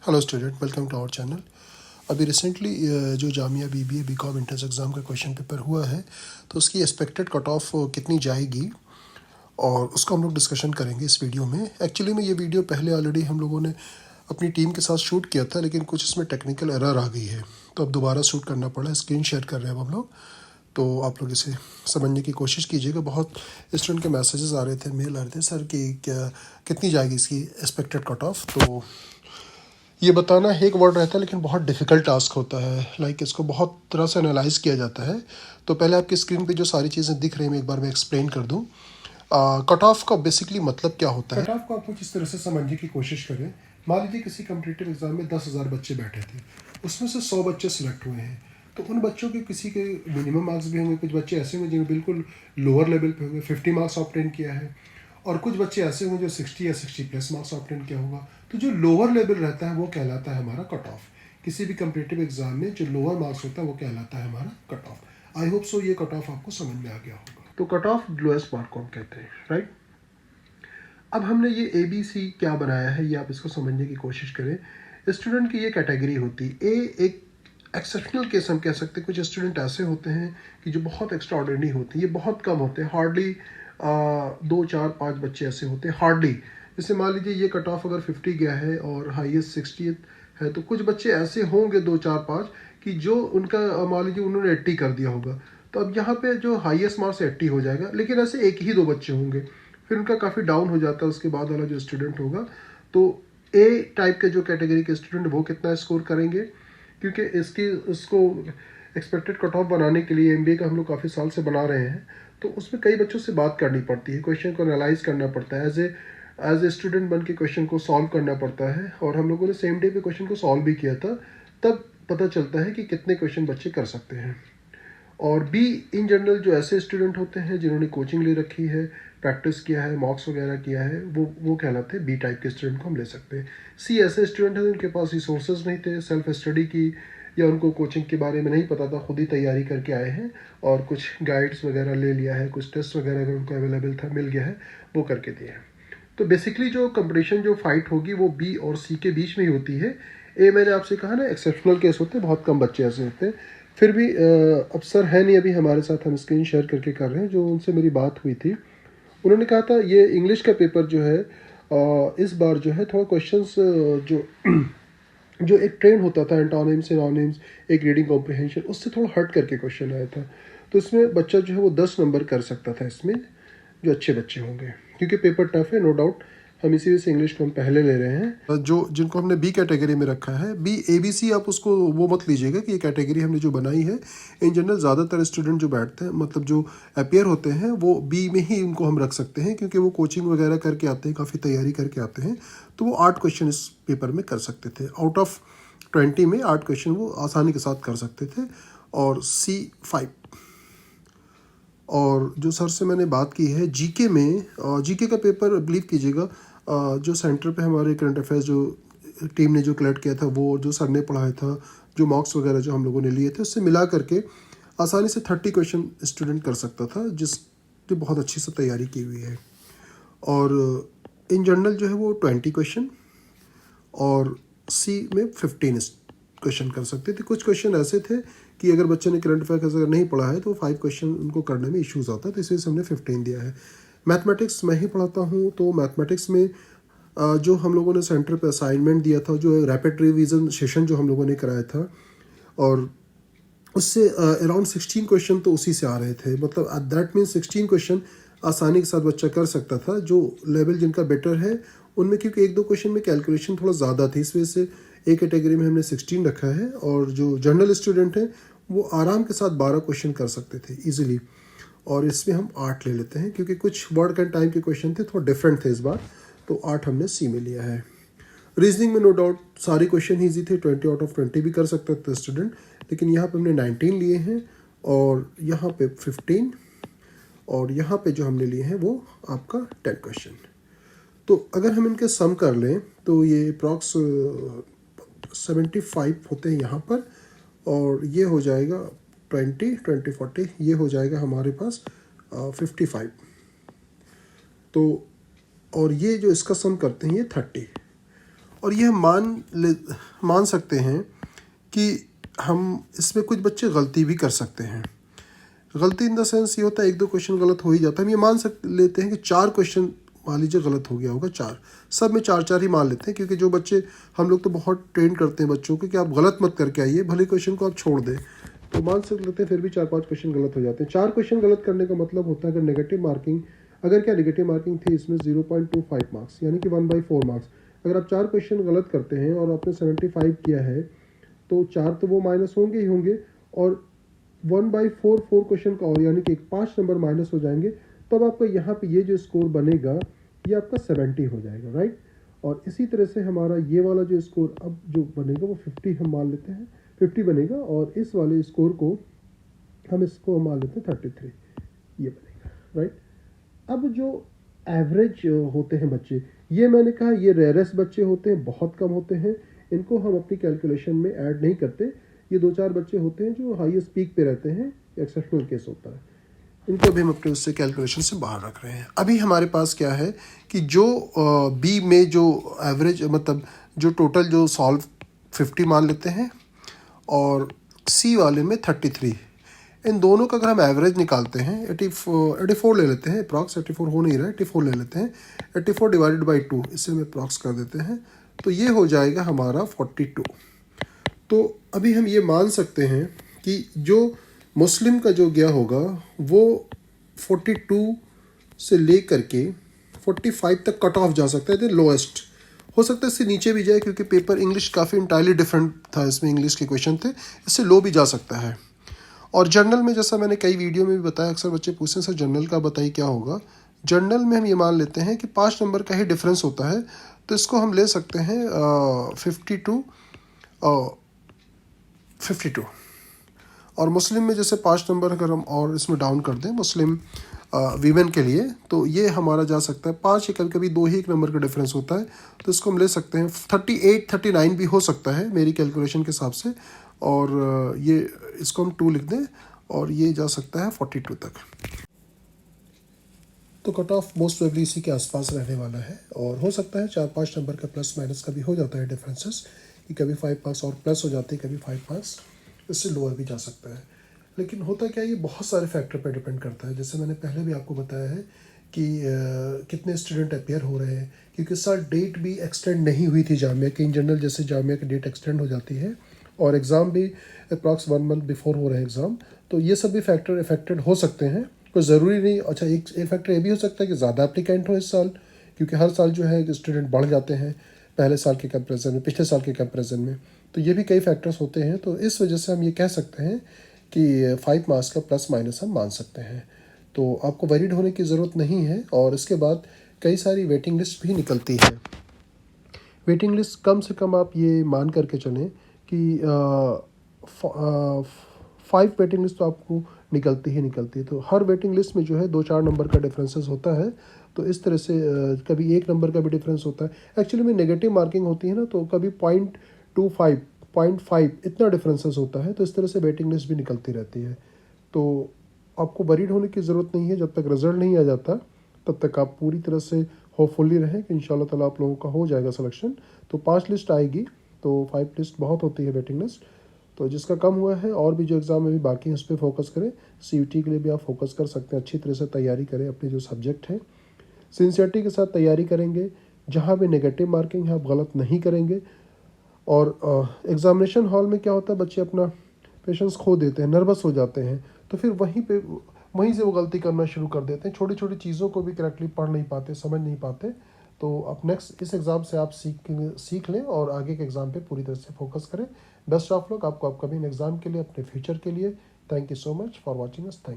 Hello student, welcome to our channel. अभी recently जो Jamia BBA BCom entrance exam का question paper हुआ है, तो उसकी एक्सपेक्टेड कट ऑफ कितनी जाएगी और उसको हम लोग डिस्कशन करेंगे इस वीडियो में। एक्चुअली में ये वीडियो पहले ऑलरेडी हम लोगों ने अपनी टीम के साथ शूट किया था, लेकिन कुछ इसमें टेक्निकल एरर आ गई है, तो अब दोबारा शूट करना पड़ा। स्क्रीन शेयर कर रहे हैं अब हम लोग, तो आप लोग इसे समझने की कोशिश कीजिएगा। बहुत स्टूडेंट के मैसेजेस आ रहे थे, मेल आ रहे थे, सर कि क्या कितनी जाएगी इसकी एक्सपेक्टेड कट ऑफ। तो ये बताना एक वर्ड रहता है, लेकिन बहुत डिफ़िकल्ट टास्क होता है। इसको बहुत तरह से एनालाइज किया जाता है। तो पहले आपकी स्क्रीन पे जो सारी चीज़ें दिख रही हैं, मैं एक बार मैं एक्सप्लेन कर दूँ। कट ऑफ का बेसिकली मतलब क्या होता है? कट ऑफ को आप कुछ इस तरह से समझने की कोशिश करें। मान लीजिए किसी कम्पिटिटिव एग्जाम में 10,000 बच्चे बैठे थे, उसमें से 100 बच्चे सिलेक्ट हुए हैं। तो उन बच्चों के किसी के मिनिमम मार्क्स भी होंगे, कुछ बच्चे ऐसे होंगे जिन्होंने बिल्कुल लोअर लेवल पे होंगे, 50 मार्क्स ऑब्टेन किया है, और कुछ बच्चे ऐसे होंगे जो 60 या 60+ मार्क्स ऑब्टेन किया होगा। तो जो लोअर लेवल रहता है वो कहलाता है हमारा कट ऑफ। किसी भी कम्पिटिटिव एग्जाम में जो लोअर मार्क्स होता है वो कहलाता है हमारा cut off. I hope so ये कट ऑफ आपको समझ में आ गया होगा। तो कट ऑफ लोएस्ट मार्क को हम कहते हैं, राइट। अब हमने ये ABC क्या बनाया है, ये आप इसको समझने की कोशिश करें। स्टूडेंट की ये कैटेगरी होती है। एक एक्सेप्शनल केस हम कह सकते हैं। कुछ स्टूडेंट ऐसे होते हैं कि जो बहुत एक्स्ट्राऑर्डिनरी होते हैं, ये बहुत कम होते हैं, हार्डली 2 4 5 बच्चे ऐसे होते हैं, हार्डली। जैसे मान लीजिए ये कट ऑफ अगर 50 गया है और हाईएस्ट 60 है, तो कुछ बच्चे ऐसे होंगे 2 4 5 कि जो उनका मान लीजिए उन्होंने 80 कर दिया होगा। तो अब यहाँ पे जो हाईएस्ट मार्क्स 80 हो जाएगा, लेकिन ऐसे एक ही 2 बच्चे होंगे, फिर उनका काफ़ी डाउन हो जाता है। उसके बाद वाला जो स्टूडेंट होगा, तो ए टाइप के जो कैटेगरी के स्टूडेंट वो कितना स्कोर करेंगे, क्योंकि उसको एक्सपेक्टेड कट ऑफ बनाने के लिए MBA का हम लोग काफ़ी साल से बना रहे हैं, तो उसमें कई बच्चों से बात करनी पड़ती है, क्वेश्चन को एनालाइज करना पड़ता है, एज ए स्टूडेंट बन के क्वेश्चन को सॉल्व करना पड़ता है। और हम लोगों ने सेम डे पे क्वेश्चन को सॉल्व भी किया था, तब पता चलता है कि कितने क्वेश्चन बच्चे कर सकते हैं। और बी इन जनरल जो ऐसे स्टूडेंट होते हैं जिन्होंने कोचिंग ले रखी है, प्रैक्टिस किया है, मॉक्स वगैरह किया है, वो कहलाते हैं बी टाइप के स्टूडेंट को हम ले सकते हैं। सी ऐसे स्टूडेंट हैं जिनके पास रिसोर्सेज नहीं थे सेल्फ स्टडी की, या उनको कोचिंग के बारे में नहीं पता था, खुद ही तैयारी करके आए हैं और कुछ गाइड्स वगैरह ले लिया है, कुछ टेस्ट वगैरह अगर उनको अवेलेबल था, मिल गया है, वो करके दिए हैं। तो बेसिकली जो कंपटीशन जो फाइट होगी वो बी और सी के बीच में ही होती है। ए मैंने आपसे कहा ना, एक्सेप्शनल केस होते हैं, बहुत कम बच्चे ऐसे होते हैं। फिर भी अब सर है नहीं अभी हमारे साथ, हम स्क्रीन शेयर करके कर रहे हैं। जो उनसे मेरी बात हुई थी, उन्होंने कहा था ये इंग्लिश का पेपर जो है इस बार जो है थोड़ा क्वेश्चंस जो जो एक ट्रेंड होता था एंटोनिम्स सिनोनिम्स, एक रीडिंग कॉम्प्रिहेंशन, उससे थोड़ा हट करके क्वेश्चन आया था। तो इसमें बच्चा जो है वो 10 नंबर कर सकता था इसमें, जो अच्छे बच्चे होंगे, क्योंकि पेपर टफ है, नो डाउट। हम इसी वजह से इंग्लिश को हम पहले ले रहे हैं। जो जिनको हमने बी कैटेगरी में रखा है, बी ABC, आप उसको वो मत लीजिएगा कि ये कैटेगरी हमने जो बनाई है। इन जनरल ज़्यादातर स्टूडेंट जो बैठते हैं, मतलब जो अपेयर होते हैं, वो बी में ही उनको हम रख सकते हैं, क्योंकि वो कोचिंग वगैरह करके आते हैं, काफ़ी तैयारी करके आते हैं। तो वो 8 क्वेश्चन इस पेपर में कर सकते थे। आउट ऑफ 20 में 8 क्वेश्चन वो आसानी के साथ कर सकते थे। और C5। और जो सर से मैंने बात की है GK में, GK का पेपर बिलीव कीजिएगा, जो सेंटर पे हमारे करंट अफेयर्स जो टीम ने जो कलेक्ट किया था, वो जो सर ने पढ़ाया था, जो मॉक्स वगैरह जो हम लोगों ने लिए थे, उससे मिला करके आसानी से 30 क्वेश्चन स्टूडेंट कर सकता था, जो बहुत अच्छी से तैयारी की हुई है। और इन जनरल जो है वो 20 क्वेश्चन, और C में 15 क्वेश्चन कर सकते थे। कुछ क्वेश्चन ऐसे थे कि अगर बच्चे ने करंट अफेयर्स अगर नहीं पढ़ा है तो 5 क्वेश्चन उनको करने में इश्यूज आता है, तो इस वजह से हमने 15 दिया है। मैथमेटिक्स मैं ही पढ़ाता हूँ, तो मैथमेटिक्स में जो हम लोगों ने सेंटर पे असाइनमेंट दिया था, जो रैपिड रिवीजन सेशन जो हम लोगों ने कराया था, और उससे अराउंड 16 क्वेश्चन तो उसी से आ रहे थे। मतलब दैट मीन्स 16 क्वेश्चन आसानी के साथ बच्चा कर सकता था। जो लेवल जिनका बेटर है उनमें, क्योंकि 1-2 क्वेश्चन में कैलकुलेशन थोड़ा ज़्यादा थी, इस वजह से एक कैटेगरी में हमने 16 रखा है। और जो जनरल स्टूडेंट हैं वो आराम के साथ 12 क्वेश्चन कर सकते थे ईजिली, और इसमें हम 8 ले लेते हैं, क्योंकि कुछ वर्ड एंड टाइम के क्वेश्चन थे, थोड़ा डिफरेंट थे इस बार, तो 8 हमने C में लिया है। रीजनिंग में नो डाउट सारे क्वेश्चन ईजी थे, 20 आउट ऑफ 20 भी कर सकते थे स्टूडेंट, लेकिन यहाँ पे हमने 19 लिए हैं, और यहाँ पे 15, और यहाँ पे जो हमने लिए हैं वो आपका 10 क्वेश्चन। तो अगर हम इनके सम कर लें तो ये अप्रॉक्स 75 होते हैं यहाँ पर, और ये हो जाएगा 20 ये हो जाएगा हमारे पास 55। तो और ये जो इसका सम करते हैं ये 30, और ये हम मान सकते हैं कि हम इसमें कुछ बच्चे गलती भी कर सकते हैं। गलती इन द सेंस ये होता है 1-2 क्वेश्चन गलत हो ही जाता है। हम ये मान लेते हैं कि 4 क्वेश्चन मान लीजिए गलत हो गया होगा, 4 सब में 4-4 ही मान लेते हैं, क्योंकि जो बच्चे हम लोग तो बहुत ट्रेन करते हैं बच्चों को कि आप गलत मत करके आइए, भले क्वेश्चन को आप छोड़ दें, तो मान लेते हैं फिर भी 4-5 क्वेश्चन गलत हो जाते हैं। 4 क्वेश्चन गलत करने का मतलब होता है अगर नेगेटिव मार्किंग थी इसमें 0.25 मार्क्स, यानी कि 1/4 मार्क्स। अगर आप 4 क्वेश्चन गलत करते हैं और आपने 75 किया है तो 4 तो वो माइनस होंगे ही होंगे, और 1/4 4 क्वेश्चन का और, यानी कि 5 नंबर माइनस हो जाएंगे। तब आपका यहाँ पे ये जो स्कोर बनेगा ये आपका 70 हो जाएगा, राइट। और इसी तरह से हमारा ये वाला जो स्कोर अब जो बनेगा वो 50 हम मान लेते हैं, 50 बनेगा, और इस वाले स्कोर को हम मान लेते हैं 33, ये बनेगा, राइट। अब जो एवरेज होते हैं बच्चे, ये मैंने कहा ये रेयरेस्ट बच्चे होते हैं, बहुत कम होते हैं, इनको हम अपनी कैलकुलेशन में ऐड नहीं करते। ये 2-4 बच्चे होते हैं जो हाईएस्ट पीक पे रहते हैं, एक्सेप्शनल केस होता है, इनको अभी हम अपने उससे कैलकुलेशन से बाहर रख रहे हैं। अभी हमारे पास क्या है कि जो बी में जो एवरेज मतलब जो टोटल जो सॉल्व 50 मान लेते हैं और सी वाले में 33, इन दोनों का अगर हम एवरेज निकालते हैं 84 ले लेते हैं, अप्रॉक्स 84 हो नहीं रहा है, 84 ले लेते हैं, 84 डिवाइडेड बाई 2 इससे हम अप्रॉक्स कर देते हैं, तो ये हो जाएगा हमारा 42। तो अभी हम ये मान सकते हैं कि जो मुस्लिम का जो गया होगा वो 42 से ले करके 45 तक कट ऑफ जा सकता है, लोएस्ट हो सकता है, इससे नीचे भी जाए, क्योंकि पेपर इंग्लिश काफ़ी इंटायरली डिफरेंट था, इसमें इंग्लिश के क्वेश्चन थे, इससे लो भी जा सकता है। और जर्नल में जैसा मैंने कई वीडियो में भी बताया, अक्सर बच्चे पूछते हैं सर जर्नल का बताइए क्या होगा। जर्नल में हम ये मान लेते हैं कि 5 नंबर का ही डिफरेंस होता है, तो इसको हम ले सकते हैं 52। और मुस्लिम में जैसे 5 नंबर अगर हम और इसमें डाउन कर दें मुस्लिम वीमेन के लिए, तो ये हमारा जा सकता है 5 या कभी कभी 2 ही 1 नंबर का डिफरेंस होता है, तो इसको हम ले सकते हैं 38-39 भी हो सकता है मेरी कैलकुलेशन के हिसाब से, और ये इसको हम 2 लिख दें, और ये जा सकता है 42 तक। तो कट ऑफ मोस्ट प्रोबेबली इसी के आसपास रहने वाला है, और हो सकता है 4-5 नंबर का प्लस माइनस का भी हो जाता है डिफरेंसेस, कि कभी 5 मार्क्स और प्लस हो जाते हैं, कभी 5 मार्क्स इससे लोअर भी जा सकता है। लेकिन होता क्या है, ये बहुत सारे फैक्टर पर डिपेंड करता है। जैसे मैंने पहले भी आपको बताया है कि कितने स्टूडेंट अपेयर हो रहे हैं, क्योंकि इस साल डेट भी एक्सटेंड नहीं हुई थी जामिया की, इन जनरल जैसे जामिया की डेट एक्सटेंड हो जाती है, और एग्ज़ाम भी अप्रॉक्स 1 मंथ बिफोर हो रहे हैं एग्ज़ाम, तो ये सब भी फैक्टर इफेक्टेड हो सकते हैं, कोई ज़रूरी नहीं। अच्छा, एक फैक्टर ये भी हो सकता है कि ज़्यादा एप्लीकेंट हो इस साल, क्योंकि हर साल जो है स्टूडेंट बढ़ जाते हैं पहले साल के कंपेरिजन में, पिछले साल के कंपेरिजन में, तो ये भी कई फैक्टर्स होते हैं। तो इस वजह से हम ये कह सकते हैं कि 5 मार्क्स का प्लस माइनस हम मान सकते हैं, तो आपको वरीड होने की ज़रूरत नहीं है। और इसके बाद कई सारी वेटिंग लिस्ट भी निकलती है। वेटिंग लिस्ट कम से कम आप ये मान करके चलें कि 5 वेटिंग लिस्ट तो आपको निकलती ही निकलती है, तो हर वेटिंग लिस्ट में जो है 2-4 नंबर का डिफरेंसेस होता है, तो इस तरह से कभी 1 नंबर का भी डिफरेंस होता है। एक्चुअली में नेगेटिव मार्किंग होती है ना, तो कभी 0.25 0.5 इतना डिफरेंसेस होता है, तो इस तरह से वेटिंग लिस्ट भी निकलती रहती है। तो आपको वरीड होने की ज़रूरत नहीं है, जब तक रिज़ल्ट नहीं आ जाता तब तक आप पूरी तरह से होपफुली रहें कि इंशाल्लाह ताला आप लोगों का हो जाएगा सिलेक्शन। तो 5 लिस्ट आएगी, तो 5 लिस्ट बहुत होती है वेटिंग लिस्ट, तो जिसका कम हुआ है और भी जो एग्ज़ाम में भी बाकी हैं उस पर फोकस करें। CUT के लिए भी आप फोकस कर सकते हैं, अच्छी तरह से तैयारी करें, अपने जो सब्जेक्ट हैं सिंसियरिटी के साथ तैयारी करेंगे, जहाँ भी नेगेटिव मार्किंग है आप गलत नहीं करेंगे। और एग्ज़ामिनेशन हॉल में क्या होता है, बच्चे अपना पेशेंस खो देते हैं, नर्वस हो जाते हैं, तो फिर वहीं से वो गलती करना शुरू कर देते हैं, छोटी छोटी चीज़ों को भी करेक्टली पढ़ नहीं पाते, समझ नहीं पाते। तो अब नेक्स्ट इस एग्ज़ाम से आप सीख लें और आगे के एग्ज़ाम पे पूरी तरह से फोकस करें। बेस्ट ऑफ लक आपको अपकमिंग एग्ज़ाम के लिए, अपने फ्यूचर के लिए। Thank you so much for watching us. Thank you.